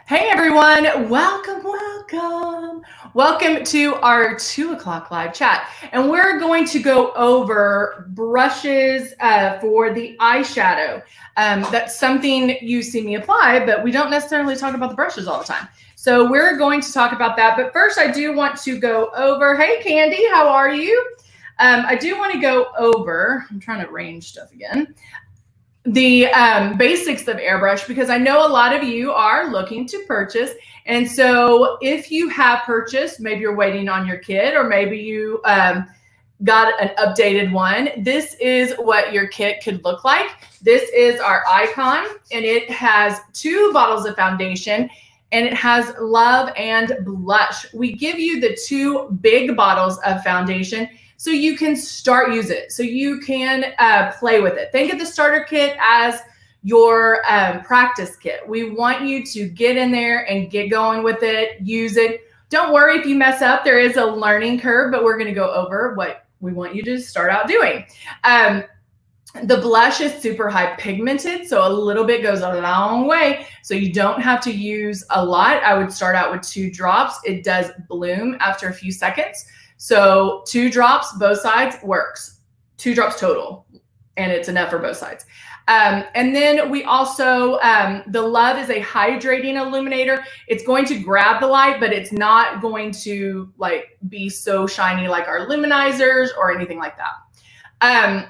Hey everyone, welcome to our 2:00 live chat. And we're going to go over brushes for the eyeshadow. That's something you see me apply, but we don't necessarily talk about the brushes all the time. So we're going to talk about that. But first I do want to go over, hey Candy, how are you? I do want to go over, I'm trying to arrange stuff again, the basics of airbrush, because I know a lot of you are looking to purchase. And so if you have purchased, maybe you're waiting on your kit, or maybe you got an updated one, this is what your kit could look like. This is our icon, and it has 2 bottles of foundation, and it has Love and Blush. We give you the 2 big bottles of foundation so you can start use it, so you can play with it. Think of the starter kit as your practice kit. We want you to get in there and get going with it, use it. Don't worry if you mess up. There is a learning curve, but we're going to go over what we want you to start out doing. The blush is super high pigmented, so a little bit goes a long way. So you don't have to use a lot. I would start out with 2 drops. It does bloom after a few seconds. So 2 drops, both sides works. 2 drops total, and it's enough for both sides. And then we also, the Love is a hydrating illuminator. It's going to grab the light, but it's not going to like be so shiny like our luminizers or anything like that.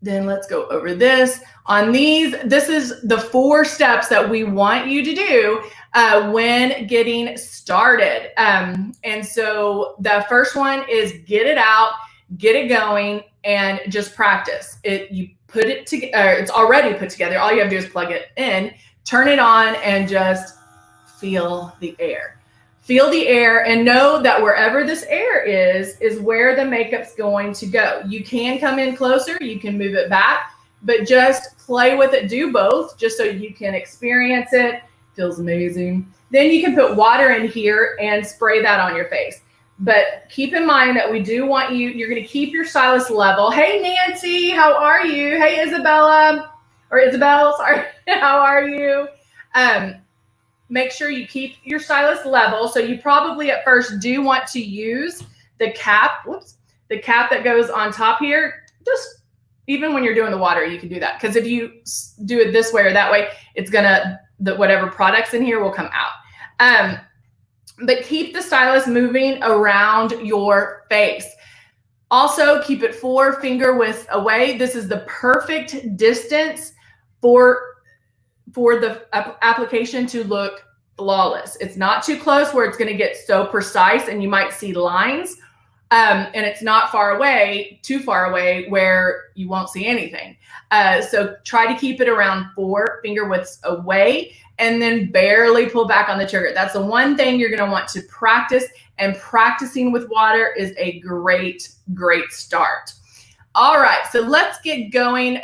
Then let's go over this. On these, this is the 4 steps that we want you to do when getting started. And so the first one is get it out, get it going, and just practice. You put it together, it's already put together. All you have to do is plug it in, turn it on, and just feel the air. Feel the air and know that wherever this air is where the makeup's going to go. You can come in closer, you can move it back, but just play with it. Do both just so you can experience it. Feels amazing. Then you can put water in here and spray that on your face. But keep in mind that we do want you're going to keep your stylus level. Hey, Nancy, how are you? Hey, Isabel, sorry, how are you? Make sure you keep your stylus level. So you probably at first do want to use the cap, the cap that goes on top here. Just even when you're doing the water, you can do that. Because if you do it this way or that way, it's gonna, whatever products in here will come out. But keep the stylus moving around your face. Also keep it 4 finger widths away. This is the perfect distance for the application to look flawless. It's not too close where it's going to get so precise and you might see lines, and it's not too far away where you won't see anything. So try to keep it around 4 finger widths away, and then barely pull back on the trigger. That's the one thing you're going to want to practice, and practicing with water is a great start. All right, so let's get going.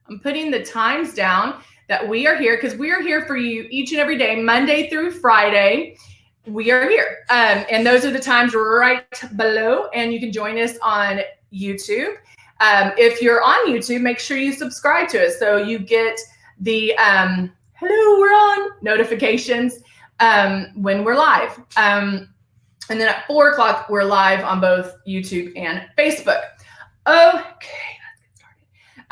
I'm putting the times down that we are here because we are here for you each and every day, Monday through Friday. We are here. And those are the times right below. And you can join us on YouTube. If you're on YouTube, make sure you subscribe to us so you get the hello, we're on notifications when we're live. And then at 4 o'clock, we're live on both YouTube and Facebook. Okay.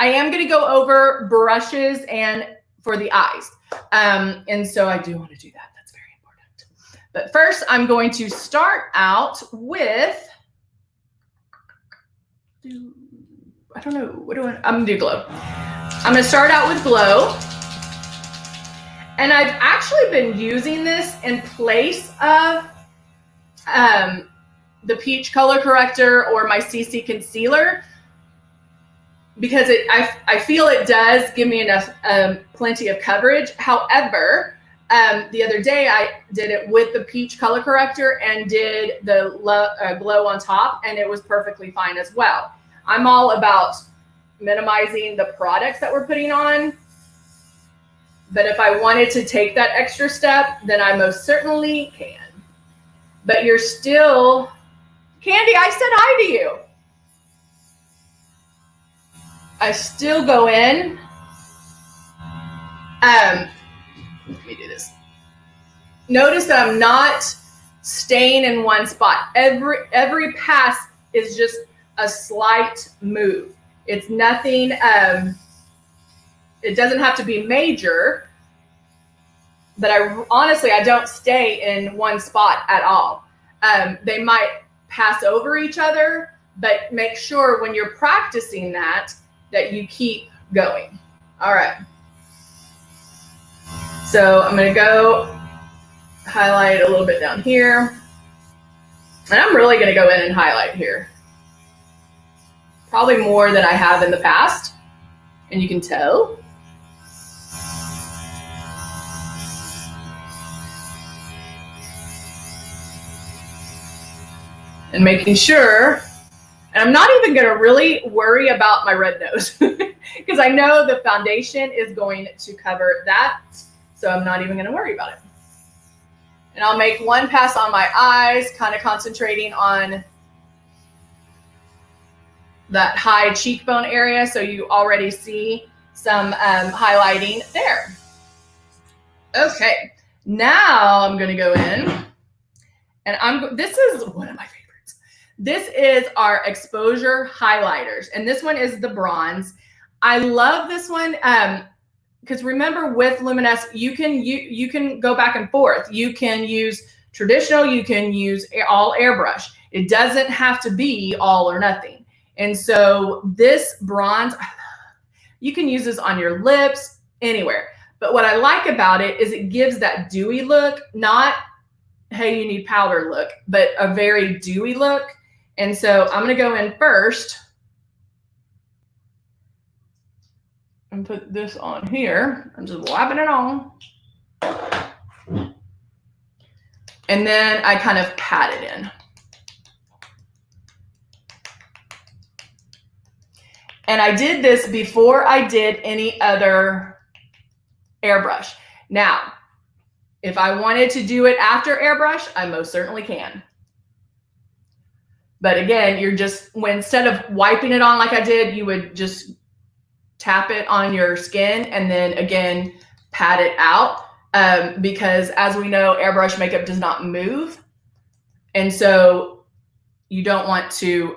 I am going to go over brushes and for the eyes. And so I do want to do that. That's very important. But first, I'm going to start out with, I don't know, I'm going to do glow. I'm going to start out with glow. And I've actually been using this in place of the peach color corrector or my CC concealer, because I feel it does give me enough, plenty of coverage. However, the other day I did it with the peach color corrector and did the glow on top, and it was perfectly fine as well. I'm all about minimizing the products that we're putting on, but if I wanted to take that extra step, then I most certainly can. But you're still, Candy, I said hi to you. I still go in notice that I'm not staying in one spot. Every pass is just a slight move. It's nothing, it doesn't have to be major, but honestly, I don't stay in one spot at all. They might pass over each other, but make sure when you're practicing that you keep going. All right. So I'm going to go highlight a little bit down here. And I'm really going to go in and highlight here. Probably more than I have in the past. And you can tell. And making sure, and I'm not even going to really worry about my red nose because I know the foundation is going to cover that. So I'm not even going to worry about it. And I'll make one pass on my eyes, kind of concentrating on that high cheekbone area. So you already see some highlighting there. Okay, now I'm going to go in and this is one of my favorites. This is our exposure highlighters. And this one is the bronze. I love this one. Because remember, with Luminous, you can go back and forth. You can use traditional, you can use all airbrush. It doesn't have to be all or nothing. And so this bronze, you can use this on your lips, anywhere. But what I like about it is it gives that dewy look, not, hey, you need powder look, but a very dewy look. And so I'm going to go in first and put this on here. I'm just lapping it on. And then I kind of pat it in. And I did this before I did any other airbrush. Now, if I wanted to do it after airbrush, I most certainly can. But again, you're just, instead of wiping it on like I did, you would just tap it on your skin and then again pat it out, because as we know, airbrush makeup does not move, and so you don't want to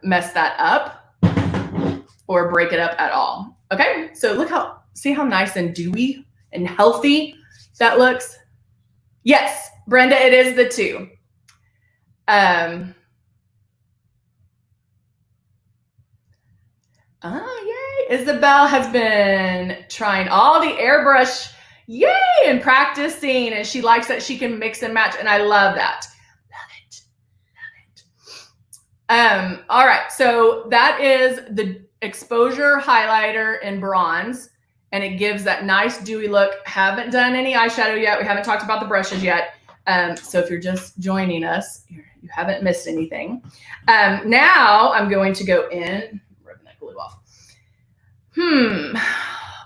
mess that up or break it up at all. Okay, so see how nice and dewy and healthy that looks. Yes, Brenda, it is the 2. Oh, yay. Isabel has been trying all the airbrush, yay, and practicing, and she likes that she can mix and match, and I love that. Love it. All right, so that is the exposure highlighter in bronze, and it gives that nice dewy look. Haven't done any eyeshadow yet. We haven't talked about the brushes yet. So if you're just joining us, you haven't missed anything. Now I'm going to go in. Off.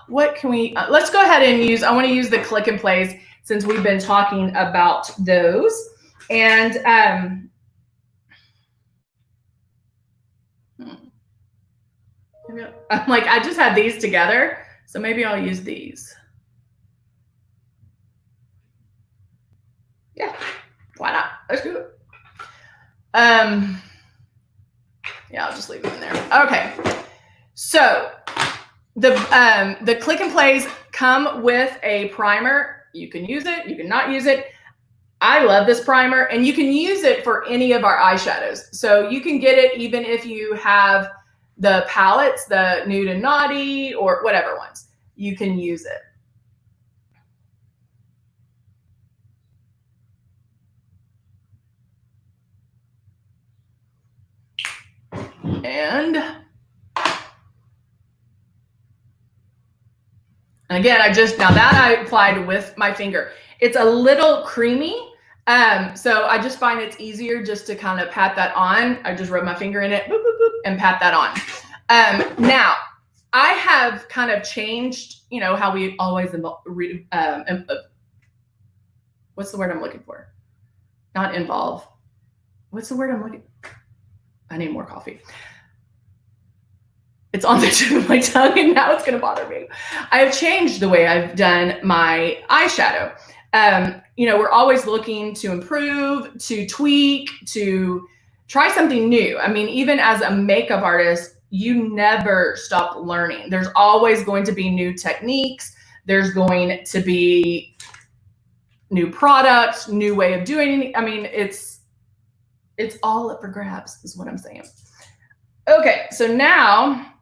What can we, let's go ahead and use, I want to use the click and plays since we've been talking about those. And I'm like, I just had these together, so maybe I'll use these. Yeah, why not? Let's do it. Yeah, I'll just leave them in there. Okay. So the click and plays come with a primer. You can use it, you can not use it. I love this primer, and you can use it for any of our eyeshadows. So you can get it even if you have the palettes, the Nude and Naughty or whatever ones, you can use it. And again, now that I applied with my finger, it's a little creamy. So I just find it's easier just to kind of pat that on. I just rub my finger in it, boop, boop, boop, and pat that on. Now I have kind of changed, you know, how we always what's the word I'm looking for? Not involve. What's the word I'm looking? I need more coffee. It's on the tip of my tongue, and now it's going to bother me. I have changed the way I've done my eyeshadow. You know, we're always looking to improve, to tweak, to try something new. I mean, even as a makeup artist, you never stop learning. There's always going to be new techniques. There's going to be new products, new way of doing it. I mean, it's all up for grabs is what I'm saying. Okay, so now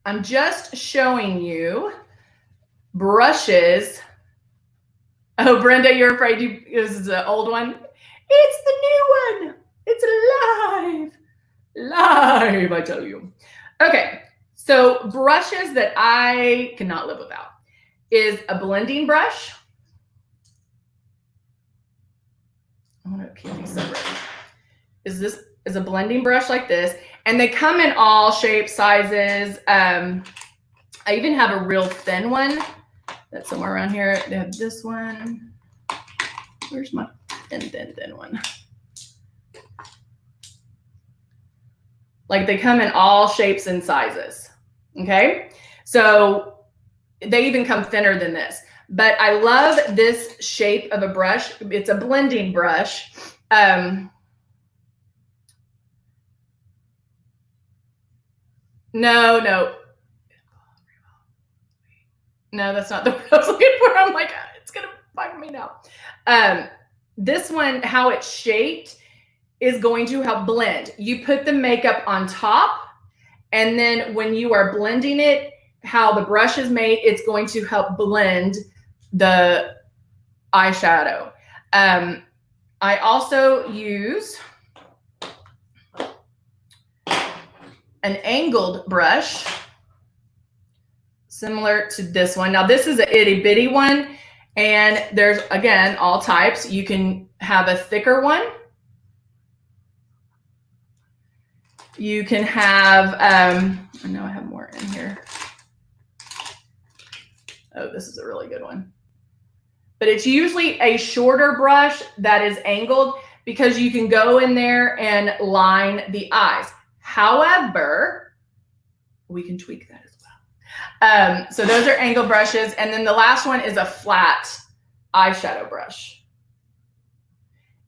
I'm just showing you brushes. Oh, Brenda, you're afraid this is an old one? It's the new one. It's live. Live, I tell you. Okay, so brushes that I cannot live without is a blending brush. I want to keep these separate. Is a blending brush like this, and they come in all shapes, sizes. I even have a real thin one that's somewhere around here. They have this one. Where's my thin one? Like they come in all shapes and sizes. Okay, so they even come thinner than this. But I love this shape of a brush. It's a blending brush. No, that's not the word I was looking for. I'm like, it's gonna bug me now. This one, how it's shaped, is going to help blend. You put the makeup on top, and then when you are blending it, how the brush is made, it's going to help blend the eyeshadow. I also use an angled brush similar to this one. Now this is an itty bitty one, and there's, again, all types. You can have a thicker one. You can have, I know I have more in here. Oh, this is a really good one. But it's usually a shorter brush that is angled because you can go in there and line the eyes. However, we can tweak that as well. So those are angled brushes. And then the last one is a flat eyeshadow brush.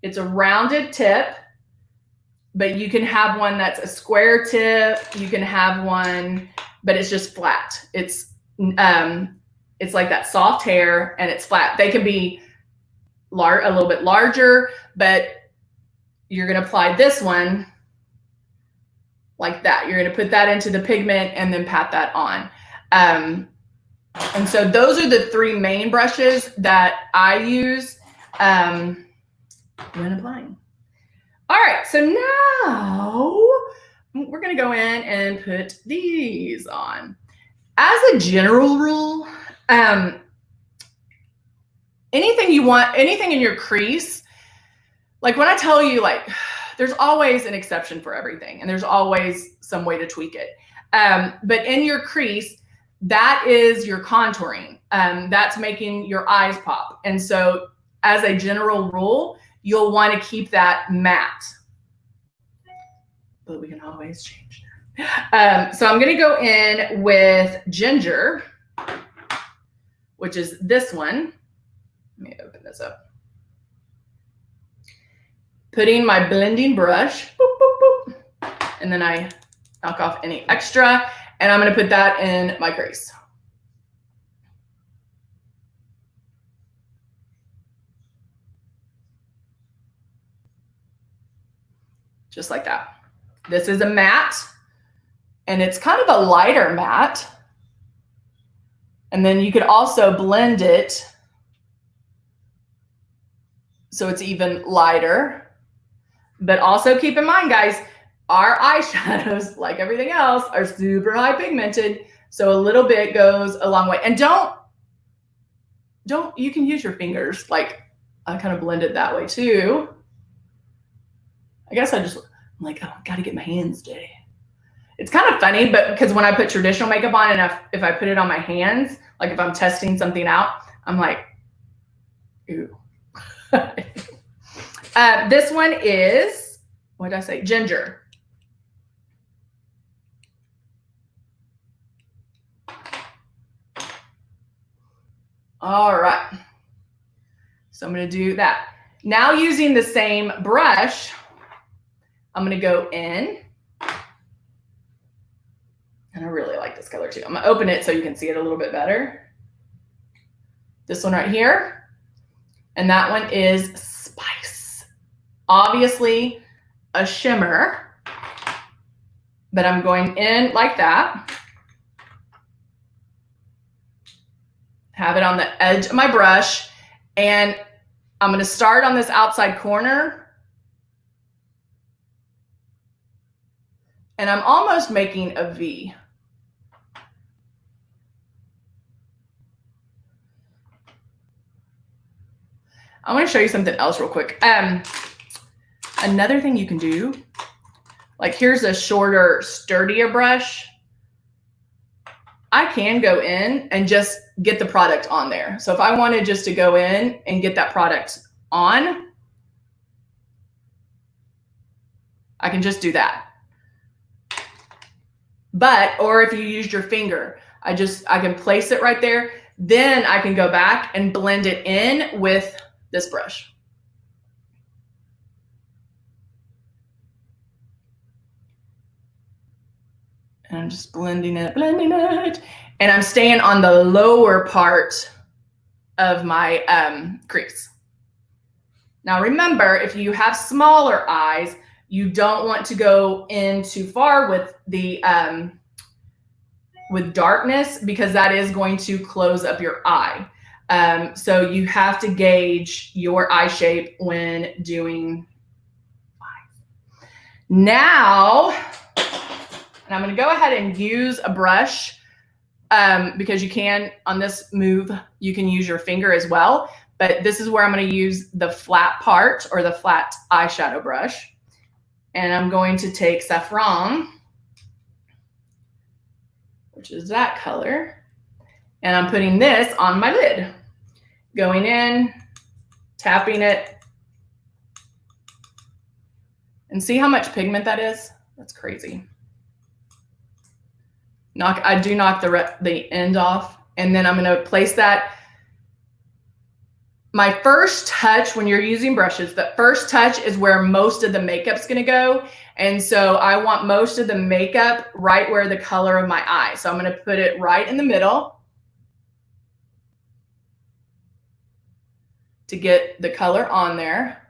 It's a rounded tip, but you can have one that's a square tip. You can have one, but it's just flat. It's like that soft hair, and it's flat. They can be a little bit larger, but you're going to apply this one like that. You're going to put that into the pigment and then pat that on. And so those are the three main brushes that I use when applying. All right, so now we're going to go in and put these on. As a general rule, anything you want, anything in your crease, like when I tell you, like, there's always an exception for everything, and there's always some way to tweak it. But in your crease, that is your contouring. That's making your eyes pop. And so as a general rule, you'll want to keep that matte. But we can always change that. So I'm going to go in with Ginger, which is this one. Let me open this up. Putting my blending brush, boop, boop, boop, and then I knock off any extra, and I'm going to put that in my crease. Just like that. This is a matte, and it's kind of a lighter matte. And then you could also blend it so it's even lighter. But also keep in mind, guys, our eyeshadows, like everything else, are super high pigmented. So a little bit goes a long way. And don't, you can use your fingers. Like, I kind of blend it that way too. I guess I'm like, oh, I gotta get my hands dirty. It's kind of funny, but because when I put traditional makeup on, and if I put it on my hands, like if I'm testing something out, I'm like, ooh. This one is, what did I say? Ginger. All right. So I'm going to do that. Now using the same brush, I'm going to go in. And I really like this color too. I'm going to open it so you can see it a little bit better. This one right here. And that one is Spice. Obviously a shimmer, but I'm going in like that. Have it on the edge of my brush. And I'm going to start on this outside corner. And I'm almost making a V. I want to show you something else real quick. Another thing you can do, like here's a shorter, sturdier brush. I can go in and just get the product on there. So if I wanted just to go in and get that product on, I can just do that. But, or if you used your finger, I can place it right there. Then I can go back and blend it in with this brush. And I'm just blending it. And I'm staying on the lower part of my crease. Now remember, if you have smaller eyes, you don't want to go in too far with the with darkness, because that is going to close up your eye. So you have to gauge your eye shape when doing eyes. Now, and I'm going to go ahead and use a brush because you can, on this move, you can use your finger as well. But this is where I'm going to use the flat part, or the flat eyeshadow brush. And I'm going to take Saffron, which is that color. And I'm putting this on my lid. Going in, tapping it. And see how much pigment that is? That's crazy. I do knock the end off. And then I'm going to place that. My first touch, when you're using brushes, the first touch is where most of the makeup's going to go. And so I want most of the makeup right where the color of my eye. So I'm going to put it right in the middle to get the color on there.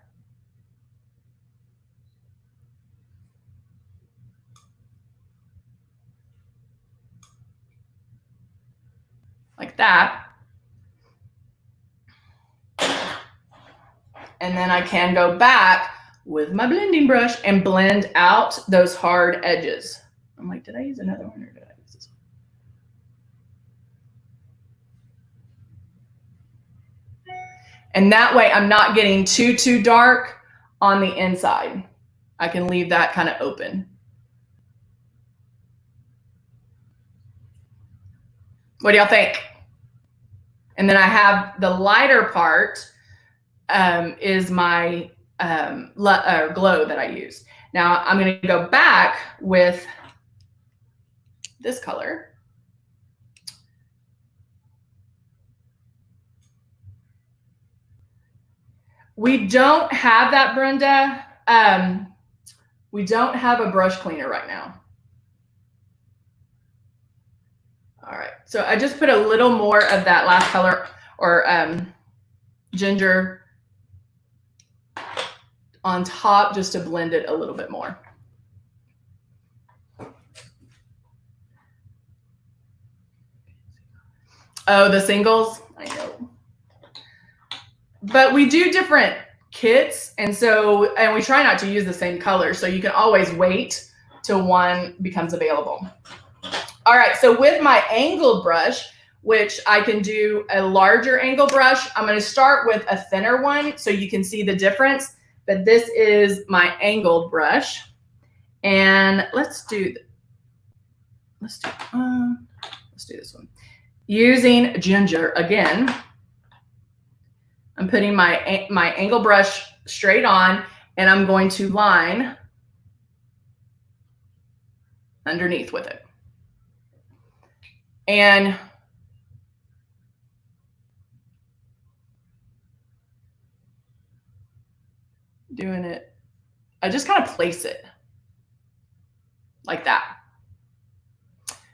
Like that. And then I can go back with my blending brush and blend out those hard edges. I'm like, did I use another one or did I use this one? And that way I'm not getting too dark on the inside. I can leave that kind of open. What do y'all think? And then I have the lighter part is my glow that I use. Now I'm going to go back with this color. We don't have that, Brenda. We don't have a brush cleaner right now. All right, so I just put a little more of that last color, or ginger, on top just to blend it a little bit more. Oh, the singles, I know. But we do different kits, and we try not to use the same color, so you can always wait till one becomes available. All right, so with my angled brush, which I can do a larger angle brush, I'm going to start with a thinner one so you can see the difference. But this is my angled brush, and let's do this one. Using ginger again, I'm putting my angle brush straight on, and I'm going to line underneath with it. And doing it. I just kind of place it like that.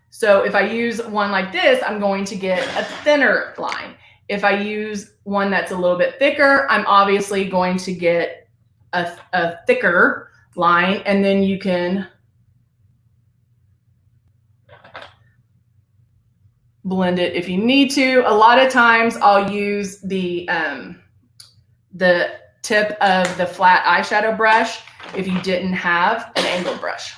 So if I use one like this, I'm going to get a thinner line. If I use one that's a little bit thicker, I'm obviously going to get a thicker line, and then you can blend it if you need to. A lot of times I'll use the tip of the flat eyeshadow brush if you didn't have an angled brush.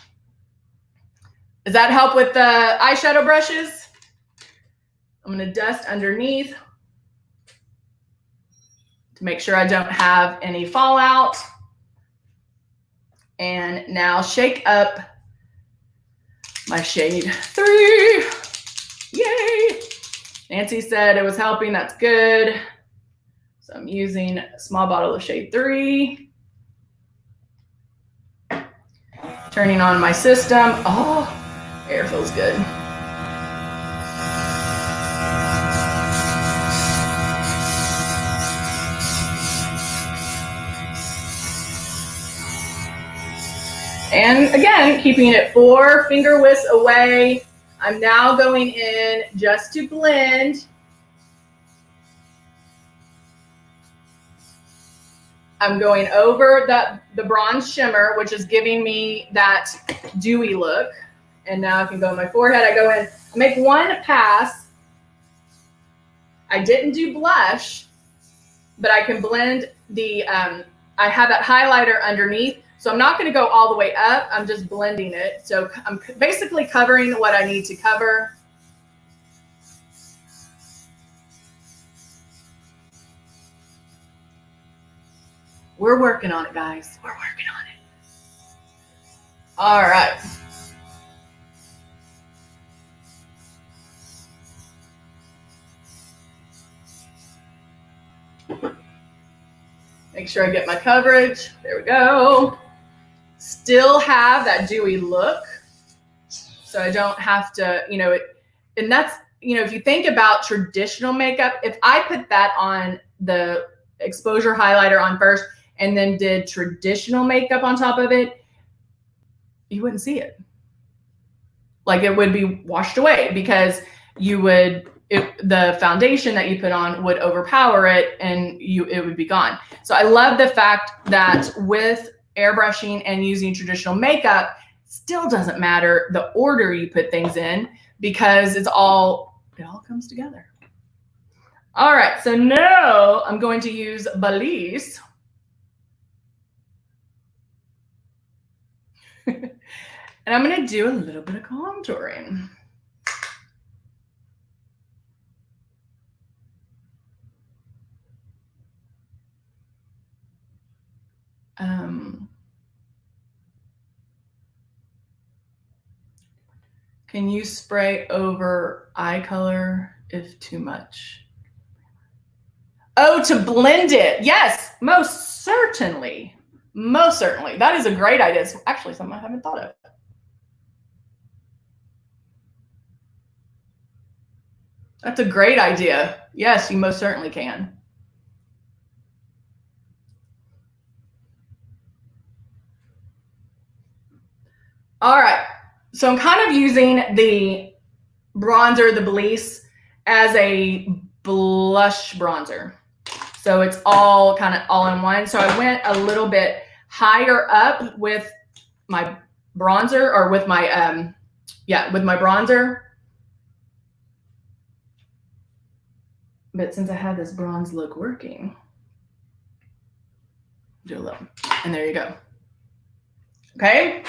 Does that help with the eyeshadow brushes? I'm going to dust underneath to make sure I don't have any fallout. And now shake up my shade 3. Yay! Nancy said it was helping. That's good. So I'm using a small bottle of shade 3. Turning on my system. Oh, air feels good. And again, keeping it 4 finger widths away. I'm now going in just to blend. I'm going over the bronze shimmer, which is giving me that dewy look. And now I can go on my forehead. I go in, I make one pass. I didn't do blush, but I can blend the, I have that highlighter underneath. So I'm not going to go all the way up. I'm just blending it. So I'm basically covering what I need to cover. We're working on it, guys. We're working on it. All right. Make sure I get my coverage. There we go. Still have that dewy look. So I don't have to, you know, and that's, you know, if you think about traditional makeup, if I put that on the exposure highlighter on first and then did traditional makeup on top of it, you wouldn't see it. Like it would be washed away because you would, the foundation that you put on would overpower it and it would be gone. So I love the fact that with airbrushing and using traditional makeup, still doesn't matter the order you put things in because it all comes together. All right, so now I'm going to use Belize. And I'm going to do a little bit of contouring. Can you spray over eye color if too much? Oh, to blend it. Yes, most certainly. Most certainly. That is a great idea. It's actually something I haven't thought of. That's a great idea. Yes, you most certainly can. All right. So I'm kind of using the bronzer, the Belize, as a blush bronzer. So it's all kind of all in one. So I went a little bit higher up with my bronzer, or with my, with my bronzer. But since I have this bronze look working, do a little, and there you go. Okay.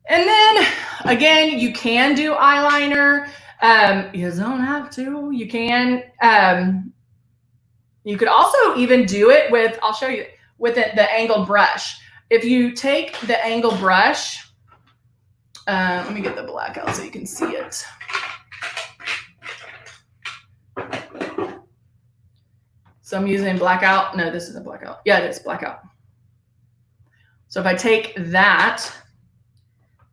And then again, you can do eyeliner. You don't have to. You can. You could also even do it with, I'll show you, with the angled brush. If you take the angled brush, let me get the black out so you can see it. So I'm using blackout. No, this isn't blackout. Yeah, it is blackout. So if I take that,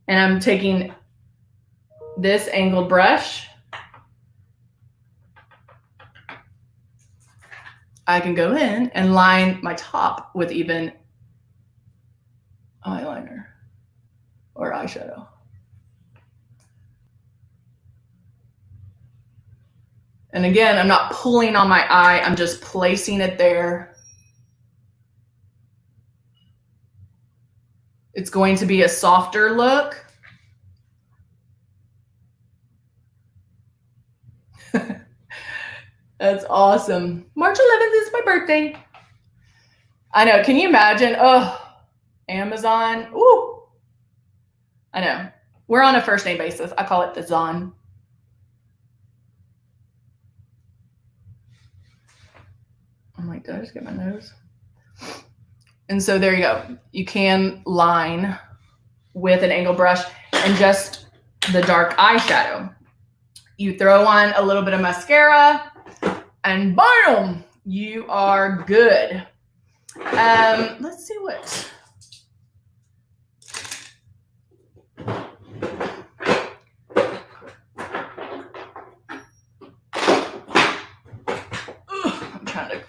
and I'm taking this angled brush, I can go in and line my top with even eyeliner or eyeshadow. And again, I'm not pulling on my eye, I'm just placing it there. It's going to be a softer look. That's awesome. March 11th is my birthday. I know. Can you imagine? Oh, Amazon. Ooh. I know. We're on a first name basis. I call it the Zon. I'm like, did I just get my nose? And so there you go. You can line with an angle brush and just the dark eyeshadow. You throw on a little bit of mascara and boom, you are good. Let's see what. I'm trying to.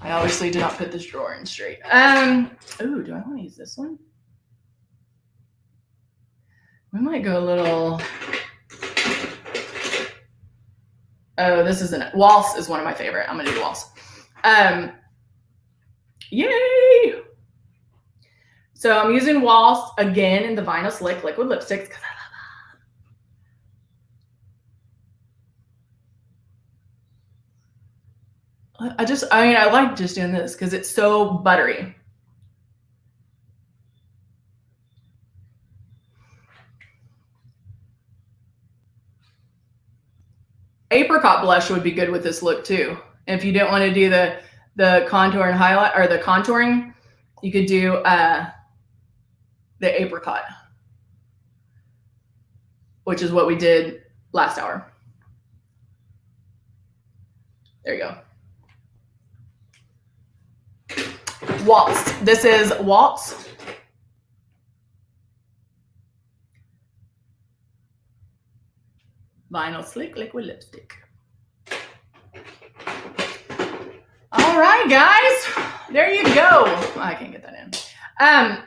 I obviously did not put this drawer in straight. Ooh, do I want to use this one? We might go a little. Oh, this isn't. Waltz is one of my favorite. I'm gonna do waltz. Yay! So I'm using waltz again in the Vinyl Slick liquid lipsticks because I love them. I like just doing this because it's so buttery. Apricot blush would be good with this look too. If you don't want to do the contour and highlight or the contouring, you could do the apricot, which is what we did last hour. There you go. Waltz. This is Waltz. Vinyl Slick liquid lipstick. All right, guys, there you go. I can't get that in.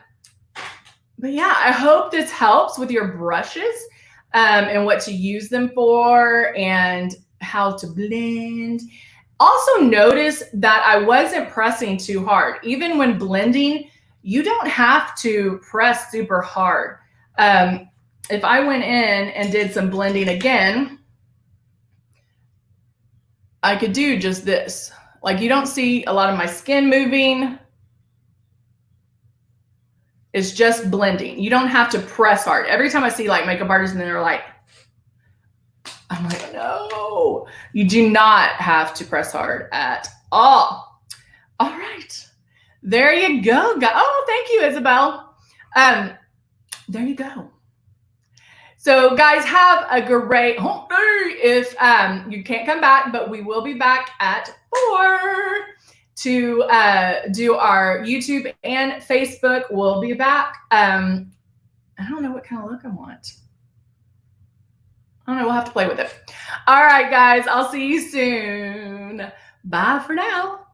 But yeah, I hope this helps with your brushes and what to use them for and how to blend. Also notice that I wasn't pressing too hard. Even when blending, you don't have to press super hard. If I went in and did some blending again, I could do just this. Like you don't see a lot of my skin moving. It's just blending. You don't have to press hard. Every time I see like makeup artists and they're like, I'm like, no, you do not have to press hard at all. All right. There you go. Oh, thank you, Isabel. There you go. So guys, have a great home day. If you can't come back, but we will be back at 4 to do our YouTube and Facebook. We'll be back. I don't know what kind of look I want. I don't know. We'll have to play with it. All right, guys. I'll see you soon. Bye for now.